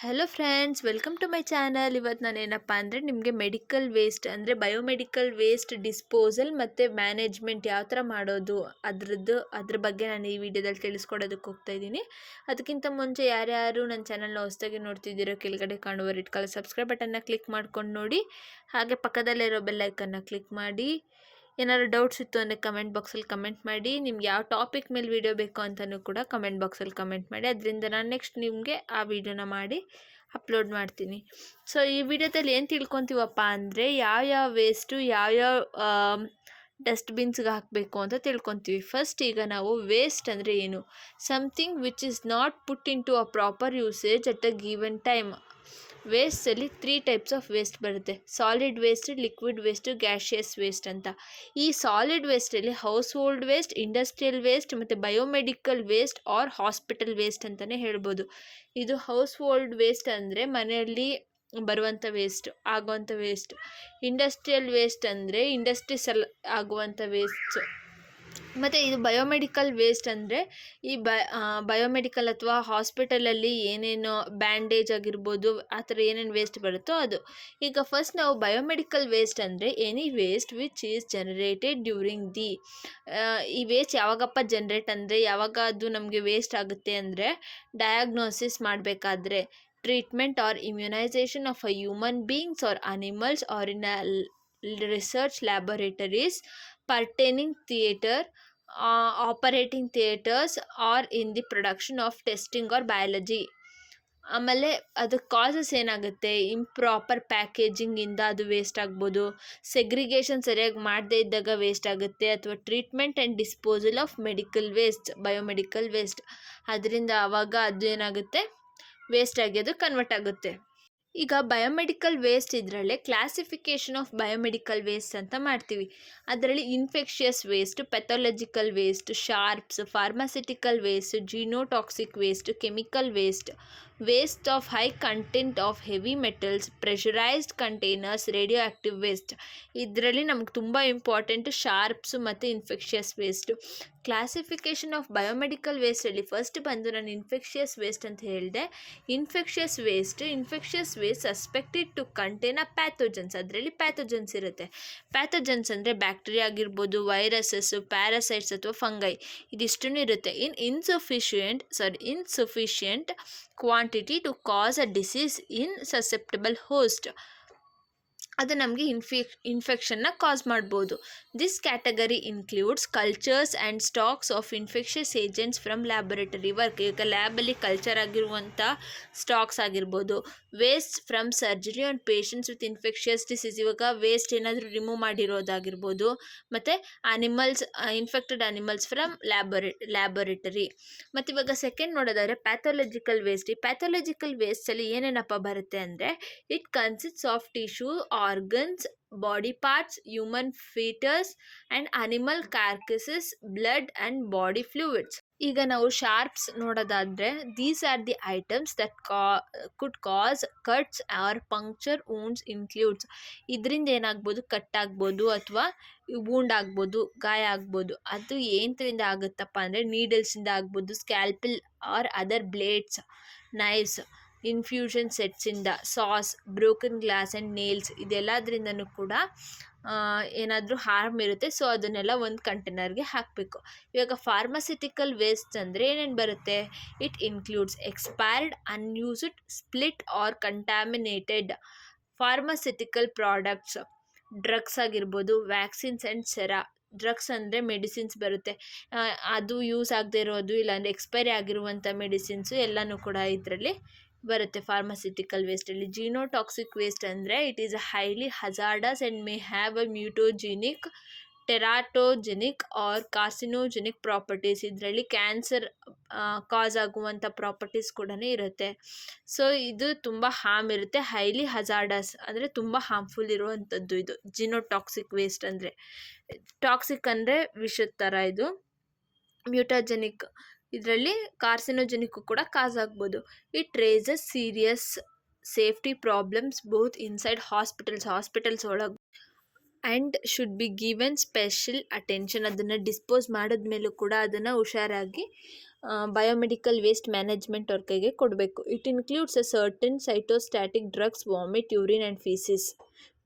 Hello friends, welcome to my channel. ಇವತ್ತು ನಾನು ಏನಪ್ಪ ಅಂದರೆ ನಿಮಗೆ ಮೆಡಿಕಲ್ ವೇಸ್ಟ್ ಅಂದರೆ ಬಯೋಮೆಡಿಕಲ್ ವೇಸ್ಟ್ ಡಿಸ್ಪೋಸಲ್ ಮತ್ತು ಮ್ಯಾನೇಜ್ಮೆಂಟ್ ಯಾವ ಥರ ಮಾಡೋದು ಅದ್ರ ಬಗ್ಗೆ ನಾನು ಈ ವಿಡಿಯೋದಲ್ಲಿ ತಿಳಿಸ್ಕೊಡೋದಕ್ಕೆ ಹೋಗ್ತಾ ಇದ್ದೀನಿ. ಅದಕ್ಕಿಂತ ಮುಂಚೆ ಯಾರ್ಯಾರು ನನ್ನ ಚಾನಲ್ನ ಹೊಸದಾಗಿ ನೋಡ್ತಿದ್ದೀರೋ ಕೆಳಗಡೆ ಕಾಣುವ ರೆಡ್ ಕಲರ್ ಸಬ್ಸ್ಕ್ರೈಬ್ ಬಟನ್ನ ಕ್ಲಿಕ್ ಮಾಡ್ಕೊಂಡು ನೋಡಿ. ಹಾಗೆ ಪಕ್ಕದಲ್ಲಿರೋ ಬೆಲ್ ಐಕನ್ನ ಕ್ಲಿಕ್ ಮಾಡಿ. ಏನಾದ್ರು ಡೌಟ್ಸ್ ಇತ್ತು ಅಂದರೆ ಕಮೆಂಟ್ ಬಾಕ್ಸಲ್ಲಿ ಕಮೆಂಟ್ ಮಾಡಿ. ನಿಮ್ಗೆ ಯಾವ ಟಾಪಿಕ್ ಮೇಲೆ ವೀಡಿಯೋ ಬೇಕು ಅಂತಲೂ ಕೂಡ ಕಮೆಂಟ್ ಬಾಕ್ಸಲ್ಲಿ ಕಮೆಂಟ್ ಮಾಡಿ. ಅದರಿಂದ ನಾನು ನೆಕ್ಸ್ಟ್ ನಿಮಗೆ ಆ ವಿಡಿಯೋನ ಮಾಡಿ ಅಪ್ಲೋಡ್ ಮಾಡ್ತೀನಿ. ಸೊ ಈ ವಿಡಿಯೋದಲ್ಲಿ ಏನು ತಿಳ್ಕೊತೀವಪ್ಪ ಅಂದರೆ ಯಾವ್ಯಾವ ವೇಸ್ಟು ಯಾವ್ಯಾವ ಡಸ್ಟ್ಬಿನ್ಸ್ಗೆ ಹಾಕಬೇಕು ಅಂತ ತಿಳ್ಕೊತೀವಿ. ಫಸ್ಟ್ ಈಗ ನಾವು ವೇಸ್ಟ್ ಅಂದರೆ ಏನು? Something which is not put in to a proper usage at a given time. ವೇಸ್ಟಲ್ಲಿ 3 ಟೈಪ್ಸ್ ಆಫ್ ವೇಸ್ಟ್ ಬರುತ್ತೆ: solid waste, liquid waste, gaseous waste ಅಂತ. ಈ ಸಾಲಿಡ್ ವೇಸ್ಟಲ್ಲಿ household waste, industrial waste ಮತ್ತು biomedical waste or hospital waste ಅಂತಲೇ ಹೇಳ್ಬೋದು. ಇದು house hold waste ಅಂದರೆ ಮನೆಯಲ್ಲಿ ಬರುವಂಥ ವೇಸ್ಟ್ ಆಗುವಂಥ ವೇಸ್ಟ್. ಇಂಡಸ್ಟ್ರಿಯಲ್ ವೇಸ್ಟ್ ಅಂದರೆ ಇಂಡಸ್ಟ್ರೀಸಲ್ಲಿ ಆಗುವಂಥ ವೇಸ್ಟ್. ಮತ್ತು ಇದು ಬಯೋಮೆಡಿಕಲ್ ವೇಸ್ಟ್ ಅಂದರೆ ಈ ಬಯೋಮೆಡಿಕಲ್ ಅಥವಾ ಹಾಸ್ಪಿಟಲಲ್ಲಿ ಏನೇನು ಬ್ಯಾಂಡೇಜ್ ಆಗಿರ್ಬೋದು, ಆ ಥರ ಏನೇನು ವೇಸ್ಟ್ ಬರುತ್ತೋ ಅದು. ಈಗ ಫಸ್ಟ್ ನಾವು ಬಯೋಮೆಡಿಕಲ್ ವೇಸ್ಟ್ ಅಂದರೆ any waste which is generated during ಈ ವೇಸ್ಟ್ ಯಾವಾಗಪ್ಪ ಜನರೇಟ್ ಅಂದರೆ ಯಾವಾಗ ಅದು ನಮಗೆ ವೇಸ್ಟ್ ಆಗುತ್ತೆ ಅಂದರೆ ಡಯಾಗ್ನೋಸಿಸ್ ಮಾಡಬೇಕಾದ್ರೆ, treatment or immunisation of a human beings or animals or in a research laboratories pertaining theatre, operating theatres or in the production of testing or biology. ಆಮೇಲೆ ಅದಕ್ಕೆ ಕಾಸಸ್ ಏನಾಗುತ್ತೆ? ಇಂಪ್ರಾಪರ್ ಪ್ಯಾಕೇಜಿಂಗಿಂದ ಅದು ವೇಸ್ಟ್ ಆಗ್ಬೋದು, segregation ಸರಿಯಾಗಿ ಮಾಡದೇ ಇದ್ದಾಗ waste ಆಗುತ್ತೆ, ಅಥವಾ treatment and disposal of medical waste, biomedical waste. ಅದರಿಂದ ಆವಾಗ ಅದು ಏನಾಗುತ್ತೆ? ವೇಸ್ಟ್ ಆಗಿ ಅದು ಕನ್ವರ್ಟ್ ಆಗುತ್ತೆ. ಈಗ ಬಯೋಮೆಡಿಕಲ್ ವೇಸ್ಟ್ ಇದರಲ್ಲೇ ಕ್ಲಾಸಿಫಿಕೇಷನ್ ಆಫ್ ಬಯೋಮೆಡಿಕಲ್ ವೇಸ್ಟ್ ಅಂತ ಮಾಡ್ತೀವಿ. ಅದರಲ್ಲಿ infectious waste, pathological waste, sharps, pharmaceutical waste, genotoxic waste, chemical waste, waste of high content of heavy metals, pressurized containers, radio active waste. ಇದರಲ್ಲಿ ನಮ್ಗೆ ತುಂಬ ಇಂಪಾರ್ಟೆಂಟು ಶಾರ್ಪ್ಸು ಮತ್ತು infectious waste. Classification of biomedical ವೇಸ್ಟಲ್ಲಿ first ಬಂದು ನಾನು infectious waste ಅಂತ ಹೇಳಿದೆ. Infectious waste suspected to contain a pathogens. ಅದರಲ್ಲಿ ಪ್ಯಾಥೋಜನ್ಸ್ ಇರುತ್ತೆ. ಪ್ಯಾಥೋಜನ್ಸ್ ಅಂದರೆ ಬ್ಯಾಕ್ಟೀರಿಯಾ ಆಗಿರ್ಬೋದು, ವೈರಸಸ್ಸು, ಪ್ಯಾರಾಸೈಟ್ಸ್ ಅಥವಾ ಫಂಗೈ, ಇದಿಷ್ಟೂ ಇರುತ್ತೆ. Insufficient quantity to cause a disease in susceptible host. ಅದು ನಮಗೆ ಇನ್ಫೆಕ್ಷನ್ನ ಕಾಸ್ ಮಾಡ್ಬೋದು. This category includes cultures and stocks of infectious agents from laboratory work. ಈಗ ಲ್ಯಾಬಲ್ಲಿ ಕಲ್ಚರ್ ಆಗಿರುವಂಥ ಸ್ಟಾಕ್ಸ್ ಆಗಿರ್ಬೋದು. Waste from surgery on patients with infectious disease. ಇವಾಗ waste ಏನಾದರೂ ರಿಮೂವ್ ಮಾಡಿರೋದಾಗಿರ್ಬೋದು. ಮತ್ತು ಇನ್ಫೆಕ್ಟೆಡ್ ಅನಿಮಲ್ಸ್ ಫ್ರಮ್ ಲ್ಯಾಬೊರೇಟರಿ. ಮತ್ತು ಇವಾಗ ಸೆಕೆಂಡ್ ನೋಡೋದಾದರೆ ಪ್ಯಾಥಾಲಜಿಕಲ್ ವೇಸ್ಟ್. ಈ ಪ್ಯಾಥಾಲಜಿಕಲ್ ವೇಸ್ಟಲ್ಲಿ ಏನೇನಪ್ಪ ಬರುತ್ತೆ ಅಂದರೆ it consists of tissue, organs, body parts, human fetus and animal carcasses, blood and body fluids. ಈಗ ನಾವು ಶಾರ್ಪ್ಸ್ ನೋಡೋದಾದರೆ these are the items that could cause cuts or puncture wounds includes. ಇದರಿಂದ ಏನಾಗ್ಬೋದು? ಕಟ್ಟಾಗ್ಬೋದು ಅಥವಾ ವೂಂಡ್ ಆಗ್ಬೋದು, ಗಾಯ ಆಗ್ಬೋದು. ಅದು ಏನರಿಂದ ಆಗುತ್ತಪ್ಪ ಅಂದರೆ ನೀಡಲ್ಸಿಂದ ಆಗ್ಬೋದು, scalpel or other blades, knives, infusion ಸೆಟ್ಸಿಂದ, saws, broken glass and nails, ಇದೆಲ್ಲದ್ರಿಂದನೂ ಕೂಡ ಏನಾದರೂ ಹಾರ್ಮ್ ಇರುತ್ತೆ. ಸೊ ಅದನ್ನೆಲ್ಲ ಒಂದು ಕಂಟೈನರ್ಗೆ ಹಾಕಬೇಕು. ಇವಾಗ ಫಾರ್ಮಾಸ್ಯೂಟಿಕಲ್ ವೇಸ್ಟ್ ಅಂದರೆ ಏನೇನು ಬರುತ್ತೆ? It includes expired, unused, split or contaminated pharmaceutical products, drugs ಆಗಿರ್ಬೋದು, ವ್ಯಾಕ್ಸಿನ್ಸ್ ಆ್ಯಂಡ್ ಸೆರಾ. ಡ್ರಗ್ಸ್ ಅಂದರೆ ಮೆಡಿಸಿನ್ಸ್ ಬರುತ್ತೆ, ಅದು ಯೂಸ್ ಆಗದೆ ಇರೋದು, ಇಲ್ಲಾಂದರೆ ಎಕ್ಸ್ಪೈರಿ ಆಗಿರುವಂಥ ಮೆಡಿಸಿನ್ಸು ಎಲ್ಲನೂ ಕೂಡ ಇದರಲ್ಲಿ ಬರುತ್ತೆ ಫಾರ್ಮಾಸ್ಯೂಟಿಕಲ್ ವೇಸ್ಟಲ್ಲಿ. ಜೀನೋಟಾಕ್ಸಿಕ್ ವೇಸ್ಟ್ ಅಂದರೆ it is a highly hazardous and may have a mutagenic, teratogenic or carcinogenic properties. ಇದರಲ್ಲಿ ಕ್ಯಾನ್ಸರ್ ಕಾಸ್ ಆಗುವಂಥ ಪ್ರಾಪರ್ಟೀಸ್ ಕೂಡ ಇರುತ್ತೆ. ಸೊ ಇದು ತುಂಬ ಹಾರ್ಮ್ ಇರುತ್ತೆ. ಹೈಲಿ ಹಜಾರ್ಡಸ್ ಅಂದರೆ ತುಂಬ ಹಾರ್ಮ್ಫುಲ್ ಇರುವಂಥದ್ದು ಇದು ಜೀನೋಟಾಕ್ಸಿಕ್ ವೇಸ್ಟ್ ಅಂದರೆ. ಟಾಕ್ಸಿಕ್ ಅಂದರೆ ವಿಷದ ಥರ, ಇದು ಮ್ಯೂಟೋಜೆನಿಕ್, ಇದರಲ್ಲಿ ಕಾರ್ಸಿನೋಜೆನಿಕ್ಕು ಕೂಡ ಕಾಸ್ ಆಗ್ಬೋದು. It raises serious safety problems both inside hospitals ಒಳಗೆ and should be given special attention. ಅದನ್ನು ಡಿಸ್ಪೋಸ್ ಮಾಡಿದ್ಮೇಲೂ ಕೂಡ ಅದನ್ನು ಹುಷಾರಾಗಿ ಬಯೋಮೆಡಿಕಲ್ ವೇಸ್ಟ್ ಮ್ಯಾನೇಜ್ಮೆಂಟ್ ಅವ್ರ ಕೈಗೆ ಕೊಡಬೇಕು. It includes a certain cytostatic drugs, vomit, urine and faeces,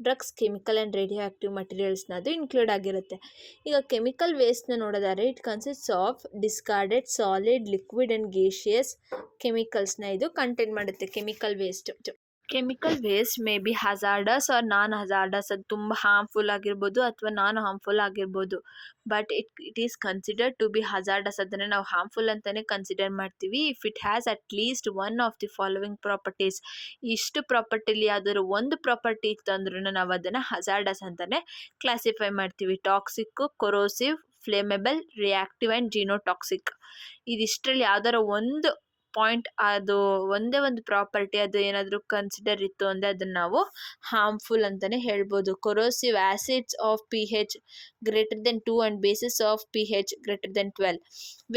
drugs, chemical and radioactive ಮಟೀರಿಯಲ್ಸ್ನ ಅದು ಇನ್ಕ್ಲೂಡ್ ಆಗಿರುತ್ತೆ. ಈಗ ಕೆಮಿಕಲ್ ವೇಸ್ಟ್ನ ನೋಡೋದಾದ್ರೆ it consists of discarded solid, liquid and gaseous ಕೆಮಿಕಲ್ಸ್ನ ಇದು ಕಂಟೈನ್ ಮಾಡುತ್ತೆ chemical waste. Chemical waste May be hazardous or non hazardous, ಅದು ತುಂಬ ಹಾರ್ಮ್ಫುಲ್ ಆಗಿರ್ಬೋದು ಅಥವಾ ನಾನ್ ಹಾರ್ಮ್ಫುಲ್ ಆಗಿರ್ಬೋದು. But it is considered to be hazardous, ಅದನ್ನು ನಾವು ಹಾರ್ಮ್ಫುಲ್ ಅಂತಲೇ ಕನ್ಸಿಡರ್ ಮಾಡ್ತೀವಿ if it has at least one of the following properties. ಇಷ್ಟು ಪ್ರಾಪರ್ಟಿಲಿ ಯಾವ್ದಾದ್ರು ಒಂದು ಪ್ರಾಪರ್ಟಿ ಇತ್ತು ಅಂದ್ರೂ ನಾವು ಅದನ್ನು ಹಜಾರ್ಡಸ್ ಅಂತಲೇ ಕ್ಲಾಸಿಫೈ ಮಾಡ್ತೀವಿ. ಟಾಕ್ಸಿಕ್ಕು, ಕೊರೋಸಿವ್, ಫ್ಲೇಮೆಬಲ್, ರಿಯಾಕ್ಟಿವ್ ಆ್ಯಂಡ್ ಜೀನೋಟಾಕ್ಸಿಕ್. ಇದಿಷ್ಟರಲ್ಲಿ ಯಾವ್ದಾರ ಒಂದು ಪಾಯಿಂಟ್, ಅದು ಒಂದೇ ಒಂದು ಪ್ರಾಪರ್ಟಿ ಅದು ಏನಾದರೂ ಕನ್ಸಿಡರ್ ಇತ್ತು ಅಂದರೆ ಅದನ್ನು ನಾವು ಹಾರ್ಮ್ಫುಲ್ ಅಂತಲೇ ಹೇಳ್ಬೋದು. Corrosive acids of pH greater than 2 and bases of pH greater than 12.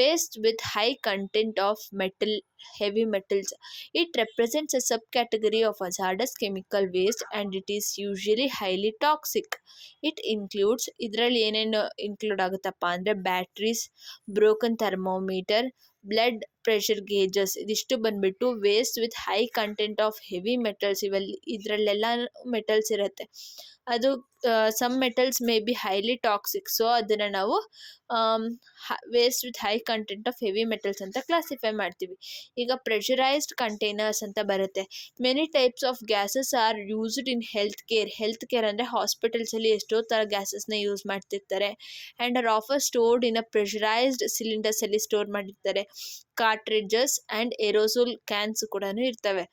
Waste with high content of metal, heavy metals. It represents a subcategory of hazardous chemical waste and it is usually highly toxic. It includes, ಇದರಲ್ಲಿ ಏನೇನು include ಆಗುತ್ತಪ್ಪ ಅಂದರೆ batteries, broken thermometer, blood pressure gauges. ಇದಿಷ್ಟು ಬಂದುಬಿಟ್ಟು waste with high content of heavy metals. ಇದರಲ್ಲೆಲ್ಲ metals ಇರುತ್ತೆ. ಅದು some metals may be highly toxic, so ಅದನ್ನು ನಾವು waste with high content of heavy metals ಅಂತ ಕ್ಲಾಸಿಫೈ ಮಾಡ್ತೀವಿ. ಈಗ ಪ್ರೆಷರೈಸ್ಡ್ ಕಂಟೈನರ್ಸ್ ಅಂತ ಬರುತ್ತೆ. Many types of gases are used in health care ಅಂದರೆ ಹಾಸ್ಪಿಟಲ್ಸಲ್ಲಿ ಎಷ್ಟೋ ಥರ ಗ್ಯಾಸಸ್ನ ಯೂಸ್ ಮಾಡ್ತಿರ್ತಾರೆ. ಆ್ಯಂಡ್ ಆರ್ ಆಫರ್ stored in a pressurised ಸಿಲಿಂಡರ್ಸಲ್ಲಿ store ಮಾಡಿರ್ತಾರೆ. ಕಾರ್ಟ್ರಿಡ್ಜಸ್ ಆ್ಯಂಡ್ ಏರೋಸೋಲ್ ಕ್ಯಾನ್ಸ್ ಕೂಡ ಇರ್ತವೆ.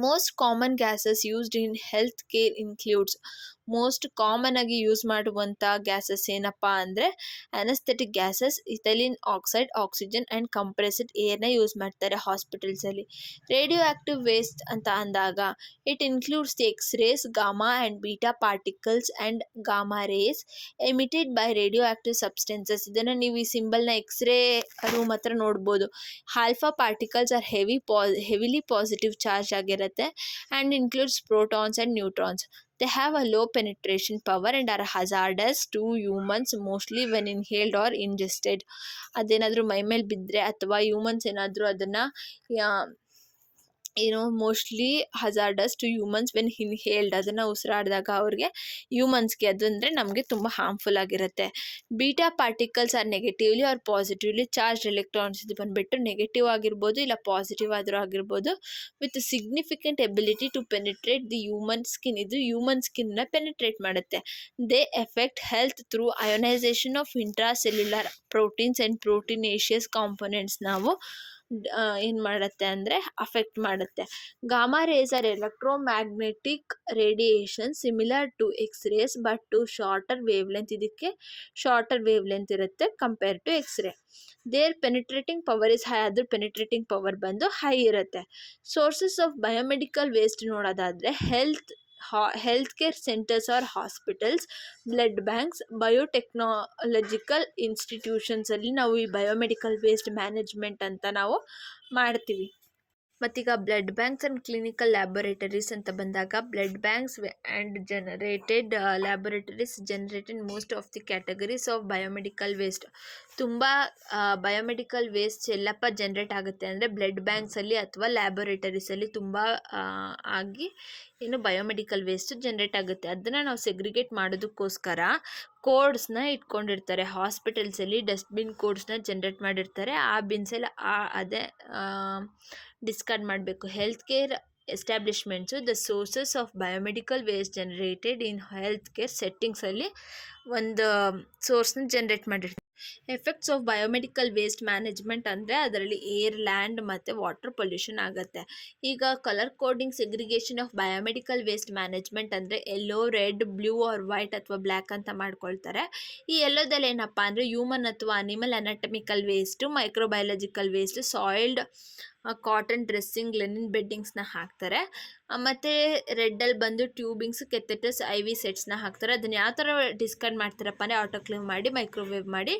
Most common gases used in health care includes, most common ಆಗಿ ಯೂಸ್ ಮಾಡುವಂಥ ಗ್ಯಾಸಸ್ ಏನಪ್ಪ ಅಂದರೆ anaesthetic gases, ethylene oxide, oxygen and compressed ಏರ್ನ ಯೂಸ್ ಮಾಡ್ತಾರೆ ಹಾಸ್ಪಿಟಲ್ಸಲ್ಲಿ. ರೇಡಿಯೋ ಆ್ಯಕ್ಟಿವ್ ವೇಸ್ಟ್ ಅಂತ ಅಂದಾಗ it includes the X-rays, gamma and beta particles and gamma rays emitted by radio active substances. ಇದನ್ನು ನೀವು ಈ ಸಿಂಬಲ್ನ ಎಕ್ಸ್ರೇ ರೂಮ್ ಹತ್ರ ನೋಡ್ಬೋದು. Alpha particles are heavily positive charge ಆಗಿರುತ್ತೆ and includes protons and neutrons. They have a low penetration power and are hazardous to humans mostly when inhaled or ingested. ಅದೇನಾದರೂ ಮೈಮೇಲೆ ಬಿದ್ದರೆ ಅಥವಾ ಹ್ಯೂಮನ್ಸ್ ಏನಾದರೂ ಅದನ್ನು mostly hazardous to humans when inhaled, ಅದನ್ನು ಉಸಿರಾಡಿದಾಗ ಅವ್ರಿಗೆ ಹ್ಯೂಮನ್ಸ್ಗೆ ಅದು ಅಂದರೆ ನಮಗೆ ತುಂಬ ಹಾರ್ಮ್ಫುಲ್ ಆಗಿರುತ್ತೆ. Beta particles are negatively or positively charge electrons. ಇದು ಬಂದುಬಿಟ್ಟು ನೆಗೆಟಿವ್ ಆಗಿರ್ಬೋದು ಇಲ್ಲ ಪಾಸಿಟಿವ್ ಆದರೂ ಆಗಿರ್ಬೋದು, with significant ability to penetrate the human skin. ಇದು ಹ್ಯೂಮನ್ ಸ್ಕಿನ್ನ ಪೆನಿಟ್ರೇಟ್ ಮಾಡುತ್ತೆ. They effect health through ionisation of intracellular proteins and proteinaceous components ನಾವು ಏನು ಮಾಡುತ್ತೆ ಅಂದರೆ ಅಫೆಕ್ಟ್ ಮಾಡುತ್ತೆ. Gamma rays are electromagnetic radiation similar to X-rays but to shorter wave length. ಇದಕ್ಕೆ shorter wave length ಇರುತ್ತೆ compare to x ray. Their penetrating power is high, ಅದ್ರ penetrating power ಬಂದು high ಇರುತ್ತೆ. ಸೋರ್ಸಸ್ ಆಫ್ ಬಯೋಮೆಡಿಕಲ್ ವೇಸ್ಟ್ ನೋಡೋದಾದರೆ health care centres or hospitals, blood banks, biotechnological ಇನ್ಸ್ಟಿಟ್ಯೂಷನ್ಸಲ್ಲಿ ನಾವು ಈ biomedical waste management ಅಂತ ನಾವು ಮಾಡ್ತೀವಿ. ಮತ್ತೀಗ blood banks and clinical laboratories ಅಂತ ಬಂದಾಗ blood banks and generated laboratories generated most of the categories of biomedical waste. ತುಂಬ ಬಯೋಮೆಡಿಕಲ್ ವೇಸ್ಟ್ ಎಲ್ಲಪ್ಪ ಜನ್ರೇಟ್ ಆಗುತ್ತೆ ಅಂದರೆ ಬ್ಲಡ್ ಬ್ಯಾಂಕ್ಸಲ್ಲಿ ಅಥವಾ ಲ್ಯಾಬೊರೇಟರೀಸಲ್ಲಿ ತುಂಬ ಆಗಿ ಬಯೋಮೆಡಿಕಲ್ ವೇಸ್ಟ್ ಜನ್ರೇಟ್ ಆಗುತ್ತೆ. ಅದನ್ನು ನಾವು ಸೆಗ್ರಿಗೇಟ್ ಮಾಡೋದಕ್ಕೋಸ್ಕರ ಕೋಡ್ಸ್ನ ಇಟ್ಕೊಂಡಿರ್ತಾರೆ. ಹಾಸ್ಪಿಟಲ್ಸಲ್ಲಿ ಡಸ್ಟ್ಬಿನ್ ಕೋಡ್ಸ್ನ ಜನ್ರೇಟ್ ಮಾಡಿರ್ತಾರೆ. ಆ ಬಿನ್ಸಲ್ಲಿ ಅದೇ ಡಿಸ್ಕಾರ್ಡ್ ಮಾಡಬೇಕು. Health care establishments the sources of biomedical waste generated in health care ಸೆಟ್ಟಿಂಗ್ಸಲ್ಲಿ ಒಂದು ಸೋರ್ಸ್ನ ಜನ್ರೇಟ್ ಮಾಡಿರ್ತಾರೆ. Effects of biomedical waste management ಅಂದರೆ ಅದರಲ್ಲಿ ಏರ್, ಲ್ಯಾಂಡ್ ಮತ್ತು ವಾಟರ್ ಪೊಲ್ಯೂಷನ್ ಆಗುತ್ತೆ. ಈಗ colour coding segregation of biomedical waste management ಅಂದರೆ yellow, red, blue or white ಅಥವಾ ಬ್ಲ್ಯಾಕ್ ಅಂತ ಮಾಡ್ಕೊಳ್ತಾರೆ. ಈ ಯೆಲ್ಲೋದಲ್ಲಿ ಏನಪ್ಪ ಅಂದರೆ ಹ್ಯೂಮನ್ ಅಥವಾ animal anatomical waste, microbiological waste, soiled cotton dressing, linen ಬೆಡ್ಡಿಂಗ್ಸ್ನ ಹಾಕ್ತಾರೆ. ಮತ್ತು ರೆಡ್ಡಲ್ಲಿ ಬಂದು ಟ್ಯೂಬಿಂಗ್ಸ್, ಕೆಥೆಟರ್ಸ್, ಐ ವಿ ಸೆಟ್ಸ್ನ ಹಾಕ್ತಾರೆ. ಅದನ್ನು ಯಾವ ಥರ ಡಿಸ್ಕಾರ್ಡ್ ಮಾಡ್ತಾರಪ್ಪ ಅಂದರೆ ಆಟೋಕ್ಲೇವ್ ಮಾಡಿ ಮೈಕ್ರೋವೇವ್ ಮಾಡಿ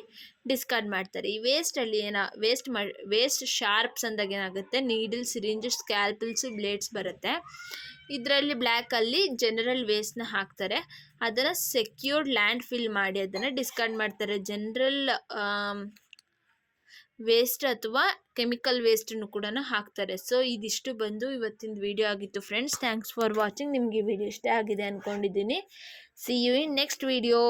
ಡಿಸ್ಕಾರ್ಡ್ ಮಾಡ್ತಾರೆ. ಈ ವೇಸ್ಟಲ್ಲಿ ವೇಸ್ಟ್ ಶಾರ್ಪ್ಸ್ ಅಂದಾಗ ಏನಾಗುತ್ತೆ, ನೀಡಲ್, ಸಿರಿಂಜ್, ಸ್ಕ್ಯಾಲ್ಪಲ್ಸ್, ಬ್ಲೇಡ್ಸ್ ಬರುತ್ತೆ. ಇದರಲ್ಲಿ ಬ್ಲ್ಯಾಕಲ್ಲಿ ಜನರಲ್ ವೇಸ್ಟ್ನ ಹಾಕ್ತಾರೆ. ಅದನ್ನು ಸೆಕ್ಯೂರ್ಡ್ ಲ್ಯಾಂಡ್ ಫಿಲ್ ಮಾಡಿ ಅದನ್ನು ಡಿಸ್ಕಾರ್ಡ್ ಮಾಡ್ತಾರೆ. ಜನರಲ್ ವೇಸ್ಟ್ ಅಥವಾ ಕೆಮಿಕಲ್ ವೇಸ್ಟನ್ನು ಕೂಡ ಹಾಕ್ತಾರೆ. ಸೊ ಇದಿಷ್ಟು ಬಂದು ಇವತ್ತಿನ ವಿಡಿಯೋ ಆಗಿತ್ತು ಫ್ರೆಂಡ್ಸ್. Thanks for watching. ನಿಮಗೆ ಈ ವಿಡಿಯೋ ಇಷ್ಟ ಆಗಿದೆ ಅಂದ್ಕೊಂಡಿದ್ದೀನಿ. See you in next video.